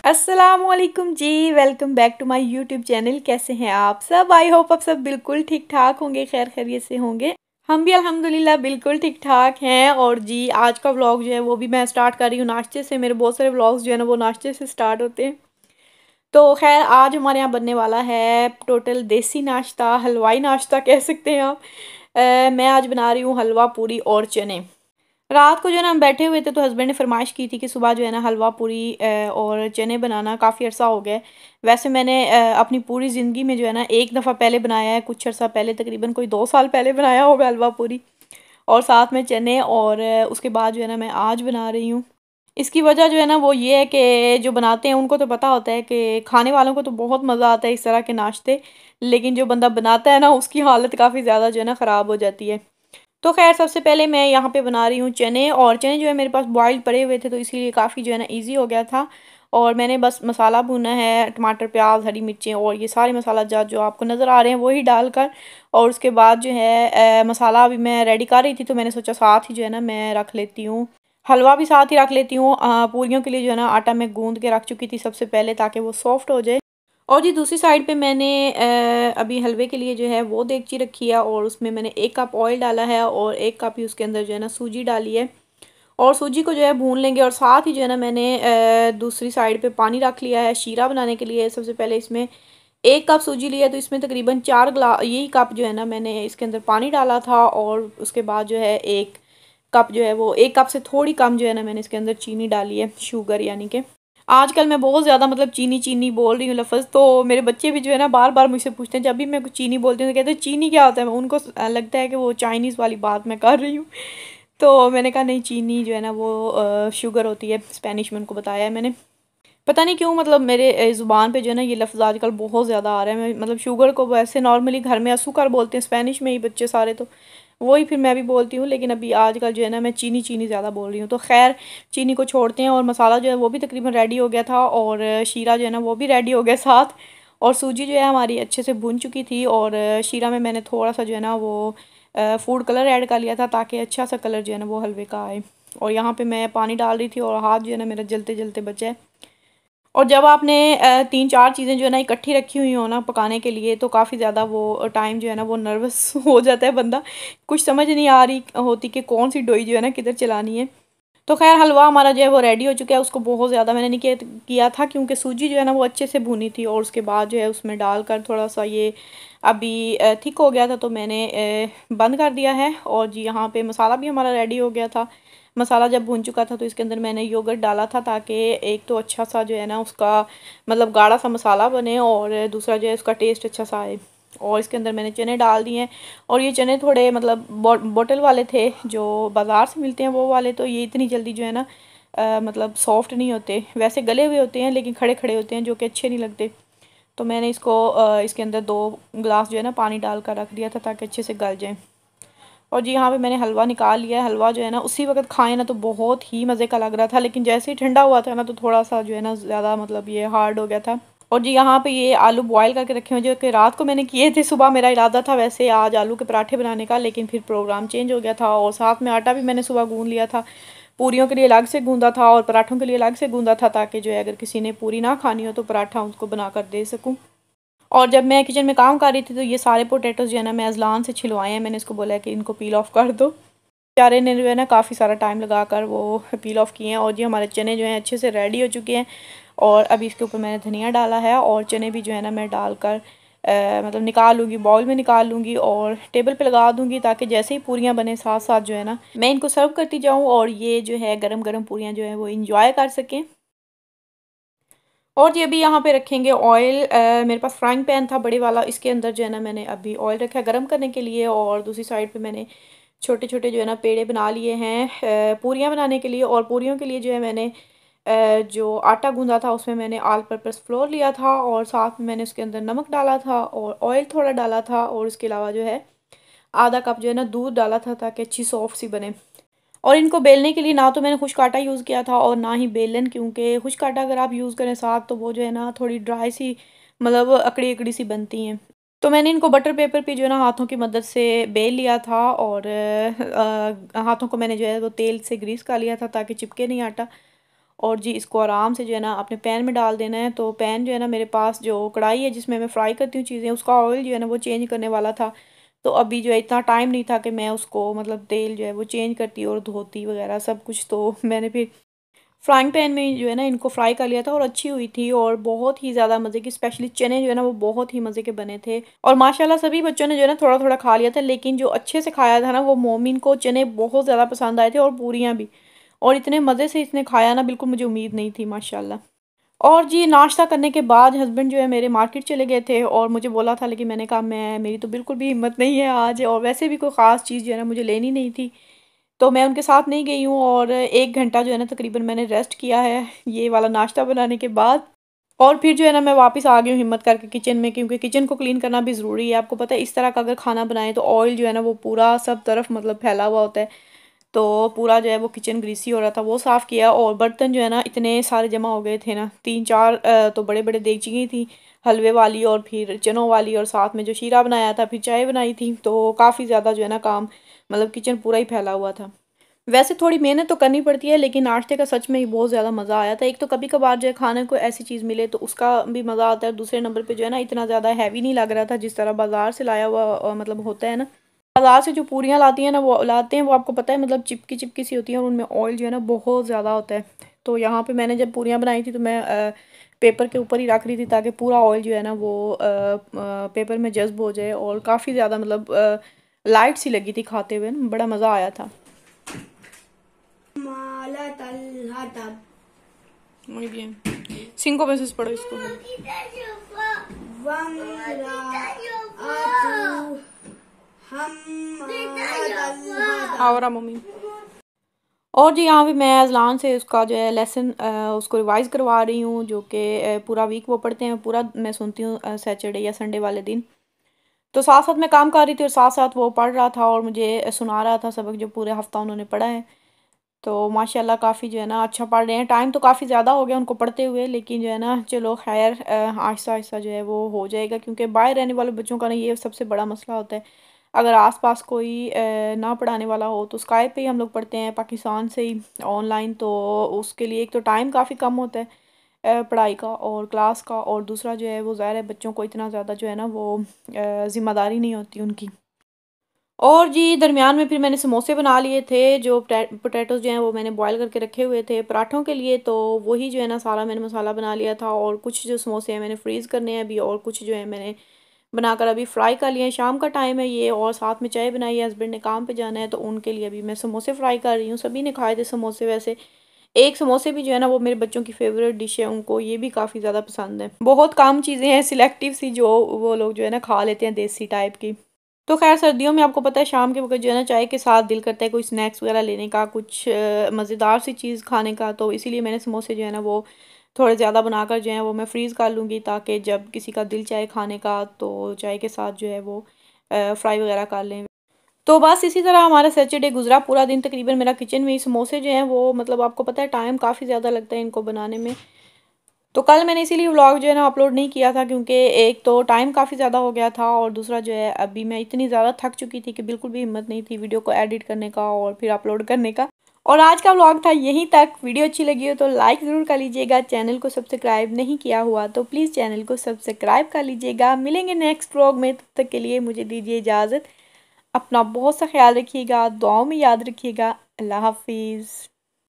अस्सलामुअलैकुम जी। Welcome back to my YouTube channel. कैसे हैं आप सब? आई होप आप सब बिल्कुल ठीक ठाक होंगे, खैर खैरियत से होंगे। हम भी अल्हम्दुलिल्लाह बिल्कुल ठीक ठाक हैं। और जी आज का व्लॉग जो है वो भी मैं स्टार्ट कर रही हूँ नाश्ते से। मेरे बहुत सारे व्लॉग्स जो है ना वो नाश्ते से स्टार्ट होते हैं। तो खैर आज हमारे यहाँ बनने वाला है टोटल देसी नाश्ता, हलवाई नाश्ता कह सकते हैं आप। मैं आज बना रही हूँ हलवा पूरी और चने। रात को जो है ना हम बैठे हुए थे तो हस्बैंड ने फरमाइश की थी कि सुबह जो है ना हलवा पूरी और चने बनाना। काफ़ी अरसा हो गया है। वैसे मैंने अपनी पूरी ज़िंदगी में जो है ना एक दफ़ा पहले बनाया है, कुछ अरसा पहले, तकरीबन कोई 2 साल पहले बनाया होगा हलवा पूरी और साथ में चने। और उसके बाद जो है ना मैं आज बना रही हूँ। इसकी वजह जो है ना वो ये है कि जो बनाते हैं उनको तो पता होता है कि खाने वालों को तो बहुत मज़ा आता है इस तरह के नाश्ते, लेकिन जो बंदा बनाता है ना उसकी हालत काफ़ी ज़्यादा जो है ना ख़राब हो जाती है। तो ख़ैर सबसे पहले मैं यहाँ पे बना रही हूँ चने। और चने जो है मेरे पास बॉइल्ड पड़े हुए थे तो इसीलिए काफ़ी जो है ना ईज़ी हो गया था। और मैंने बस मसाला भूना है, टमाटर, प्याज, हरी मिर्चें और ये सारे मसाला जात जो आपको नज़र आ रहे हैं वही डालकर। और उसके बाद जो है मसाला अभी मैं रेडी कर रही थी तो मैंने सोचा साथ ही जो है ना मैं रख लेती हूँ, हलवा भी साथ ही रख लेती हूँ। पूरियों के लिए जो है ना आटा मैं गूँध के रख चुकी थी सबसे पहले ताकि वो सॉफ्ट हो जाए। और जी दूसरी साइड पे मैंने अभी हलवे के लिए जो है वो देगची रखी है और उसमें मैंने 1 कप ऑयल डाला है और 1 कप ही उसके अंदर जो है ना सूजी डाली है। और सूजी को जो है भून लेंगे। और साथ ही जो है ना मैंने दूसरी साइड पे पानी रख लिया है शीरा बनाने के लिए। सबसे पहले इसमें 1 कप सूजी लिया तो इसमें तकरीबन 4 गिलास यही कप जो है ना मैंने इसके अंदर पानी डाला था। और उसके बाद जो है 1 कप जो है वो 1 कप से थोड़ी कम जो है ना मैंने इसके अंदर चीनी डाली है, शुगर यानी कि। आजकल मैं बहुत ज़्यादा मतलब चीनी चीनी बोल रही हूँ लफ़्ज़, तो मेरे बच्चे भी जो है ना बार बार मुझसे पूछते हैं। जब भी मैं कुछ चीनी बोलती हूँ तो कहते हैं चीनी क्या होता है। उनको लगता है कि वो चाइनीज़ वाली बात मैं कर रही हूँ। तो मैंने कहा नहीं, चीनी जो है ना वो शुगर होती है, स्पेनिश में उनको बताया है मैंने। पता नहीं क्यों मतलब मेरे ज़ुबान पे जो है ना ये लफ्ज़ आजकल बहुत ज़्यादा आ रहा है। मैं मतलब शुगर को वैसे नॉर्मली घर में असुकर बोलते हैं, स्पेनिश में ही बच्चे सारे, तो वही फिर मैं भी बोलती हूँ। लेकिन अभी आजकल जो है ना मैं चीनी चीनी ज़्यादा बोल रही हूँ। तो खैर चीनी को छोड़ते हैं। और मसाला जो है वो भी तकरीबन रेडी हो गया था और शीरा जो है ना वो भी रेडी हो गया साथ। और सूजी जो है हमारी अच्छे से भुन चुकी थी। और शीरा में मैंने थोड़ा सा जो है ना वो फूड कलर ऐड कर लिया था ताकि अच्छा सा कलर जो है ना वो हलवे का आए। और यहाँ पे मैं पानी डाल रही थी और हाथ जो है ना मेरा जलते जलते बचा है। और जब आपने 3-4 चीज़ें जो है ना इकट्ठी रखी हुई हो ना पकाने के लिए तो काफ़ी ज़्यादा वो टाइम जो है ना वो नर्वस हो जाता है बंदा। कुछ समझ नहीं आ रही होती कि कौन सी डोई जो है ना किधर चलानी है। तो खैर हलवा हमारा जो है वो रेडी हो चुका है। उसको बहुत ज़्यादा मैंने नहीं किया था क्योंकि सूजी जो है ना वो अच्छे से भुनी थी। और उसके बाद जो है उसमें डालकर थोड़ा सा ये अभी थिक हो गया था तो मैंने बंद कर दिया है। और जी यहाँ पे मसाला भी हमारा रेडी हो गया था। मसाला जब भुन चुका था तो इसके अंदर मैंने योगर्ट डाला था ताकि एक तो अच्छा सा जो है ना उसका मतलब गाढ़ा सा मसाला बने और दूसरा जो है उसका टेस्ट अच्छा सा आए। और इसके अंदर मैंने चने डाल दिए हैं। और ये चने थोड़े मतलब बॉटल वाले थे जो बाज़ार से मिलते हैं वो वाले, तो ये इतनी जल्दी जो है ना मतलब सॉफ्ट नहीं होते। वैसे गले हुए होते हैं लेकिन खड़े खड़े होते हैं जो कि अच्छे नहीं लगते। तो मैंने इसको इसके अंदर 2 गिलास जो है ना पानी डाल कर रख दिया था ताकि अच्छे से गल जाए। और जी यहाँ पे मैंने हलवा निकाल लिया है। हलवा जो है ना उसी वक्त खाएं ना तो बहुत ही मज़े का लग रहा था, लेकिन जैसे ही ठंडा हुआ था ना तो थोड़ा सा जो है ना ज़्यादा मतलब ये हार्ड हो गया था। और जी यहाँ पे ये आलू बॉयल करके रखे हुए जो कि रात को मैंने किए थे। सुबह मेरा इरादा था वैसे आज आलू के पराठे बनाने का, लेकिन फिर प्रोग्राम चेंज हो गया था। और साथ में आटा भी मैंने सुबह गूँध लिया था। पूरियों के लिए अलग से गूँधा था और पराठों के लिए अलग से गूँधा था ताकि जो है अगर किसी ने पूरी ना खानी हो तो पराठा उसको बना कर दे सकूँ। और जब मैं किचन में काम कर रही थी तो ये सारे पोटैटोज़ जो है ना मैं अज़लान से छिलवाए हैं। मैंने इसको बोला है कि इनको पील ऑफ कर दो। बेचारे ने जो है ना काफ़ी सारा टाइम लगा कर वो पील ऑफ किए हैं। और ये हमारे चने जो हैं अच्छे से रेडी हो चुके हैं। और अभी इसके ऊपर मैंने धनिया डाला है और चने भी जो है ना मैं डालकर मतलब निकाल लूँगी, बाउल में निकाल लूँगी और टेबल पे लगा दूँगी ताकि जैसे ही पूरियाँ बने साथ साथ जो है ना मैं इनको सर्व करती जाऊँ और ये जो है गरम गरम पूरियाँ जो है वो इंजॉय कर सकें। और ये भी यहाँ पे रखेंगे ऑयल। मेरे पास फ्राइंग पैन था बड़े वाला, इसके अंदर जो है ना मैंने अभी ऑयल रखा है गर्म करने के लिए। और दूसरी साइड पे मैंने छोटे छोटे जो है ना पेड़े बना लिए हैं पूरियाँ बनाने के लिए। और पूरियों के लिए जो है मैंने जो आटा गूंदा था उसमें मैंने ऑल पर्पस फ्लोर लिया था और साथ में मैंने उसके अंदर नमक डाला था और ऑयल थोड़ा डाला था। और उसके अलावा जो है आधा कप जो है ना दूध डाला था ताकि अच्छी सॉफ्ट सी बने। और इनको बेलने के लिए ना तो मैंने खुश्क आटा यूज़ किया था और ना ही बेलन, क्योंकि खुश्क आटा अगर आप यूज़ करें साथ तो वो जो है ना थोड़ी ड्राई सी मतलब अकड़ी अकड़ी सी बनती हैं। तो मैंने इनको बटर पेपर पे जो है ना हाथों की मदद से बेल लिया था। और हाथों को मैंने जो है वो तेल से ग्रीस कर लिया था ताकि चिपके नहीं आटा। और जी इसको आराम से जो है ना अपने पैन में डाल देना है। तो पैन जो है ना मेरे पास जो कढ़ाई है जिसमें मैं फ्राई करती हूँ चीज़ें, उसका ऑयल जो है ना वो चेंज करने वाला था। तो अभी जो है इतना टाइम नहीं था कि मैं उसको मतलब तेल जो है वो चेंज करती और धोती वगैरह सब कुछ। तो मैंने फिर फ्राइंग पैन में जो है ना इनको फ्राई कर लिया था और अच्छी हुई थी और बहुत ही ज़्यादा मज़े की, स्पेशली चने जो है ना वो बहुत ही मज़े के बने थे। और माशाल्लाह सभी बच्चों ने जो है ना थोड़ा थोड़ा खा लिया था, लेकिन जो अच्छे से खाया था ना वो मोमिन को चने बहुत ज़्यादा पसंद आए थे और पूरियाँ भी। और इतने मज़े से इसने खाया ना, बिल्कुल मुझे उम्मीद नहीं थी माशाल्लाह। और जी नाश्ता करने के बाद हस्बैंड जो है मेरे मार्केट चले गए थे और मुझे बोला था, लेकिन मैंने कहा मेरी तो बिल्कुल भी हिम्मत नहीं है आज, और वैसे भी कोई ख़ास चीज़ जो है ना मुझे लेनी नहीं थी। तो मैं उनके साथ नहीं गई हूँ और 1 घंटा जो है ना तकरीबन मैंने रेस्ट किया है ये वाला नाश्ता बनाने के बाद। और फिर जो है ना मैं वापस आ गई हूँ हिम्मत करके किचन में, क्योंकि किचन को क्लीन करना भी ज़रूरी है। आपको पता है इस तरह का अगर खाना बनाएं तो ऑयल जो है ना वो पूरा सब तरफ मतलब फैला हुआ होता है। तो पूरा जो है वो किचन ग्रीसी हो रहा था, वो साफ़ किया। और बर्तन जो है ना इतने सारे जमा हो गए थे ना, 3-4 तो बड़े-बड़े देगचियाँ थी, हलवे वाली और फिर चनों वाली, और साथ में जो शीरा बनाया था, फिर चाय बनाई थी। तो काफ़ी ज़्यादा जो है ना काम, मतलब किचन पूरा ही फैला हुआ था। वैसे थोड़ी मेहनत तो करनी पड़ती है, लेकिन नाश्ते का सच में ही बहुत ज़्यादा मज़ा आया था। एक तो कभी-कभार जो है खाने को ऐसी चीज़ मिले तो उसका भी मज़ा आता है। दूसरे नंबर पे जो है ना इतना ज़्यादा हैवी नहीं लग रहा था जिस तरह बाज़ार से लाया हुआ मतलब होता है ना। बाज़ार से जो पूरियाँ लाती हैं ना वो लाते हैं, वो आपको पता है मतलब चिपकी-चिपकी सी होती हैं और उनमें ऑयल जो है ना बहुत ज़्यादा होता है। तो यहाँ पे मैंने जब पूरियाँ बनाई थी तो मैं पेपर के ऊपर ही रख रही थी ताकि पूरा ऑयल जो है ना वो पेपर में जज़्ब हो जाए। और काफ़ी ज़्यादा मतलब लाइट सी लगी थी खाते हुए, बड़ा मज़ा आया था। muy bien 5 veces पढ़ो इसको। और मम्मी। और जी यहाँ पे मैं अज़लान से उसका जो है लेसन उसको रिवाइज़ करवा रही हूँ, जो कि पूरा वीक वो पढ़ते हैं, पूरा मैं सुनती हूँ सैटरडे या संडे वाले दिन। तो साथ साथ मैं काम कर रही थी और साथ साथ वो पढ़ रहा था और मुझे सुना रहा था सबक जो पूरे हफ्ता उन्होंने पढ़ा है। तो माशाल्लाह काफ़ी जो है ना अच्छा पढ़ रहे हैं। टाइम तो काफ़ी ज़्यादा हो गया उनको पढ़ते हुए, लेकिन जो है ना चलो खैर आहिस्ता आहिस्ता जो है वो हो जाएगा, क्योंकि बाहर रहने वाले बच्चों का ना ये सबसे बड़ा मसला होता है। अगर आसपास कोई ना पढ़ाने वाला हो तो स्काइप पे ही हम लोग पढ़ते हैं पाकिस्तान से ही ऑनलाइन। तो उसके लिए एक तो टाइम काफ़ी कम होता है पढ़ाई का और क्लास का, और दूसरा जो है वो ज़ाहिर है बच्चों को इतना ज़्यादा जो है ना वो ज़िम्मेदारी नहीं होती उनकी। और जी दरमियान में फिर मैंने समोसे बना लिए थे, जो पोटैटोज़ जो हैं वो मैंने बॉयल करके रखे हुए थे पराठों के लिए। तो वही जो है ना सारा मैंने मसाला बना लिया था, और कुछ जो समोसे हैं मैंने फ्रीज़ करने हैं अभी, और कुछ जो है मैंने बनाकर अभी फ्राई कर लिए हैं। शाम का टाइम है ये और साथ में चाय बनाई है, हस्बैंड ने काम पे जाना है तो उनके लिए अभी मैं समोसे फ्राई कर रही हूँ। सभी ने खाए थे समोसे वैसे। एक समोसे भी जो है ना वो मेरे बच्चों की फेवरेट डिश है, उनको ये भी काफ़ी ज़्यादा पसंद है। बहुत कम चीज़ें हैं सिलेक्टिव सी जो वो लोग जो है ना खा लेते हैं देसी टाइप की। तो ख़ैर सर्दियों में आपको पता है शाम के वक़्त जो है ना चाय के साथ दिल करता है कोई स्नैक्स वग़ैरह लेने का, कुछ मज़ेदार सी चीज़ खाने का। तो इसीलिए मैंने समोसे जो है ना वो थोड़े ज़्यादा बनाकर जो है वो मैं फ्रीज़ कर लूँगी, ताकि जब किसी का दिल चाहे खाने का तो चाय के साथ जो है वो फ्राई वग़ैरह कर लें। तो बस इसी तरह हमारा सैटरडे गुज़रा, पूरा दिन तकरीबन मेरा किचन में ही। समोसे जो हैं वो मतलब आपको पता है टाइम काफ़ी ज़्यादा लगता है इनको बनाने में। तो कल मैंने इसीलिए व्लॉग जो है ना अपलोड नहीं किया था, क्योंकि एक तो टाइम काफ़ी ज़्यादा हो गया था और दूसरा जो है अभी मैं इतनी ज़्यादा थक चुकी थी कि बिल्कुल भी हिम्मत नहीं थी वीडियो को एडिट करने का और फिर अपलोड करने का। और आज का व्लॉग था यहीं तक। वीडियो अच्छी लगी हो तो लाइक ज़रूर कर लीजिएगा। चैनल को सब्सक्राइब नहीं किया हुआ तो प्लीज़ चैनल को सब्सक्राइब कर लीजिएगा। मिलेंगे नेक्स्ट व्लॉग में, तब तक के लिए मुझे दीजिए इजाज़त। अपना बहुत सा ख्याल रखिएगा, दुआओं में याद रखिएगा। अल्लाह हाफिज़।